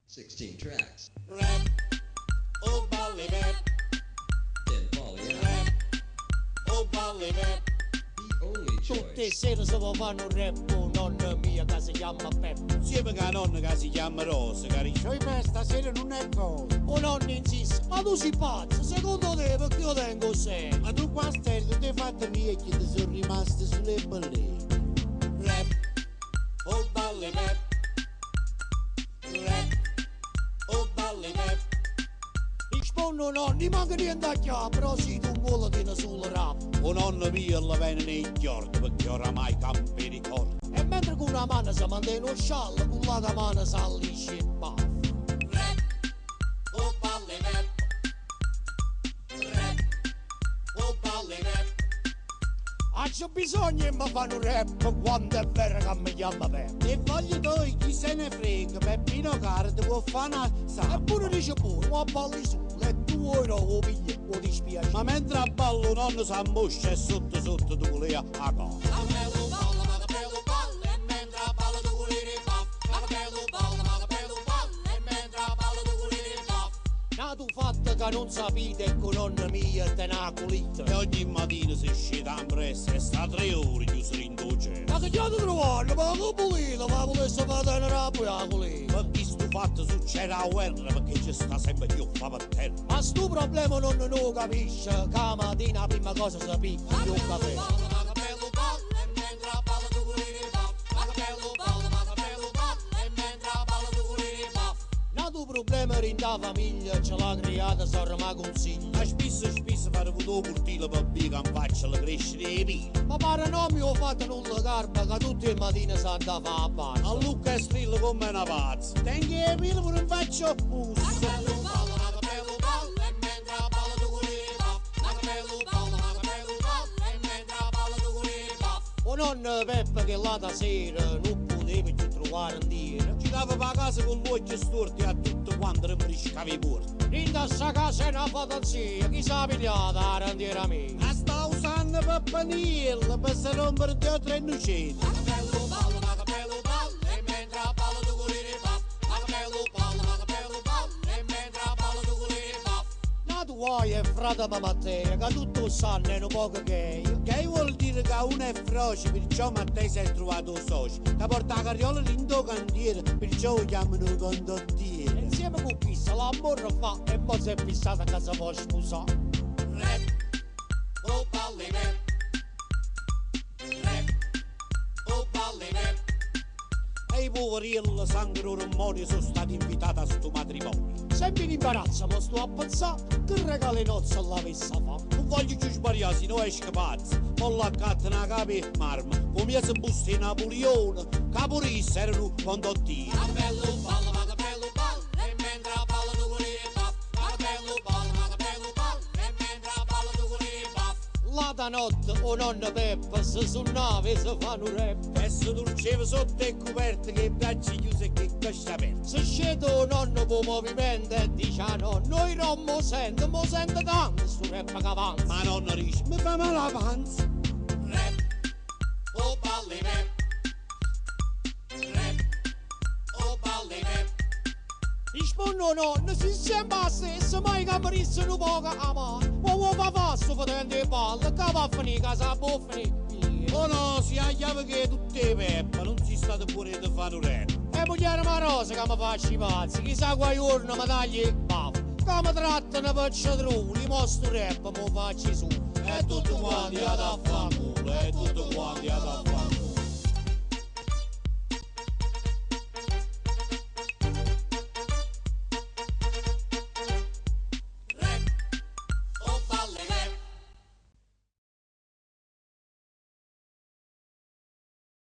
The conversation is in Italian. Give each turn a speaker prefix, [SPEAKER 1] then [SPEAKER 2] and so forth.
[SPEAKER 1] 16 tracks.
[SPEAKER 2] Rap, oh balli rap,
[SPEAKER 1] 10 poly
[SPEAKER 2] rap, oh balli rap.
[SPEAKER 1] the only
[SPEAKER 3] Tutte
[SPEAKER 1] choice.
[SPEAKER 3] sere se lo fanno un rap, nonna mia che si chiama Peppo.
[SPEAKER 2] Insieme con la nonna che si chiama Rosa, cariccio, e per stasera non è cosa.
[SPEAKER 3] O nonna insiste, ma tu sei pazzo, secondo te perché io tengo sei?
[SPEAKER 2] Ma tu qua stai, tu ti hai fatto mia che ti sono rimaste sulle ballette. Rap, oh balli rap, rap, oh balli rap.
[SPEAKER 3] Rispondo nonni, manca niente a chiave, però sì, tu vuole dire sul rap.
[SPEAKER 2] O nonna mia la venne nei giorni, perché oramai campi ricordi.
[SPEAKER 3] E mentre con una mano si mantiene uno sciallo, con l'altra mano si allisce il baffo.
[SPEAKER 2] Rap, oh balli rap, rap, oh balli rap.
[SPEAKER 3] Ah, c'è bisogno che mi fanno un rap quando è vero che mi chiama Peppo.
[SPEAKER 2] E voglio toi, chi se ne frega, Peppino caro ti può fare una sa.
[SPEAKER 3] Eppure dice pure, ma balli su, e tu ora lo pigli o ti spiace.
[SPEAKER 2] Ma mentre a ballo nonno s'ammoscia e sotto sotto tu lì a cosa. Ma che bello ballo, ma che bello ballo, e mentre a ballo tu lì ripaff. Ma che bello ballo, ma che bello ballo, e mentre a ballo tu lì ripaff.
[SPEAKER 3] Nato fatto che non sapete con nonna mia te n'ha culita.
[SPEAKER 2] E ogni mattina si scende in pressa e sta 3 ore chiuso in doce.
[SPEAKER 3] Ma che già ti trovano, ma che pulita, ma volesse fare una rabbia a culita.
[SPEAKER 2] Ma chi sto fatto succede a guerra perché ci sta sempre più fa per terra.
[SPEAKER 3] Ma sto problema non lo capisce, che la mattina la prima cosa si picchia più caffè.
[SPEAKER 2] Ma che bello ballo, e mentre a ballo tu lì ripaff. Ma che bello ballo, ma che bello ballo, e mentre a ballo tu lì ripaff.
[SPEAKER 3] Nato problema in da famiglia, ce l'ha creata sorra ma consiglia.
[SPEAKER 2] Ma spesso fare avuto cortile per biga in faccia la crescere i pili.
[SPEAKER 3] Ma pare non mi ho fatto nulla carpa, che tutte le mattine si andava a bar.
[SPEAKER 2] A Luca è strillo come una pazza. Tengi i pili pure in faccia opposta. Ma che bello ballo, ma che bello ballo, e mentre a ballo tu lì ripaff. Ma che bello ballo, ma che bello ballo, e mentre a ballo tu lì ripaff.
[SPEAKER 3] O nonno Peppa che là da sera non poteva più trovare un dire.
[SPEAKER 2] Ci dava per casa con l'occhio storti a tutto quanto rimbriscavi i porti.
[SPEAKER 3] In questa casa è una fantasia, chi sa pigliata la randiera mia.
[SPEAKER 2] La sta usando per panilla, per se rompere 2 o 3 nuceti. Ma che bello ballo, ma che bello ballo, e mentre a ballo tu lì ripaff. Ma che bello ballo, ma che bello ballo, e mentre a ballo tu lì ripaff.
[SPEAKER 3] Nato vuoi è frate Matteo, che tutto sanno è un poco gay.
[SPEAKER 2] Che vuol dire che uno è froce, perciò Matteo si è trovato un socio. Che porta la carriola in do cantiere, perciò lo chiamano condottiere.
[SPEAKER 3] Insieme con chi se l'amore fa e poi si è fissata che si può sposare.
[SPEAKER 2] Rap, oh balli rap. Rap, oh balli rap. E i poveri sangue rumori sono stati invitati a sto matrimonio.
[SPEAKER 3] Sempre in imbarazzo, ma sto a pensare che regalo nozze l'avesse fatto.
[SPEAKER 2] Non voglio più sbagliare, se no esce pazzo. Con la catta una capi marma, come se busti in Napoleone, caporisse erano condottini. Ma che bello ballo, ma che bello ballo, e mentre a ballo tu con i baff. Ma che bello ballo, ma che bello ballo, e mentre a ballo tu con i baff.
[SPEAKER 3] La da notte o nonna Peppa se su nave si fanno un rap.
[SPEAKER 2] E si dolceva sotto e coperte che i bracci chiusi e che coscia aperta.
[SPEAKER 3] Se scende o nonno con movimento e dice a no, noi non mo sente tanto sto rap che avanza.
[SPEAKER 2] Ma nonna dice, mi fa male la panza. Rap, oh balli rap. Rap, oh balli rap.
[SPEAKER 3] Rispondo nonno, si sembra a stesso, mai caparisse un poco a mano. Ma va passo facendo le palle, che va a finire, che sa può finire.
[SPEAKER 2] Oh no, si ha chiave che tutte le peppe, non si state pure di fare un rap.
[SPEAKER 3] E mogliere ma rosa che mi faccio i pazzi, chissà quai giorno mi tagli il baffo. Che mi trattano per ciadruli, mostro rap, mi faccio su.
[SPEAKER 2] E tutto quanti ad affanculo, e tutto quanti ad affanculo.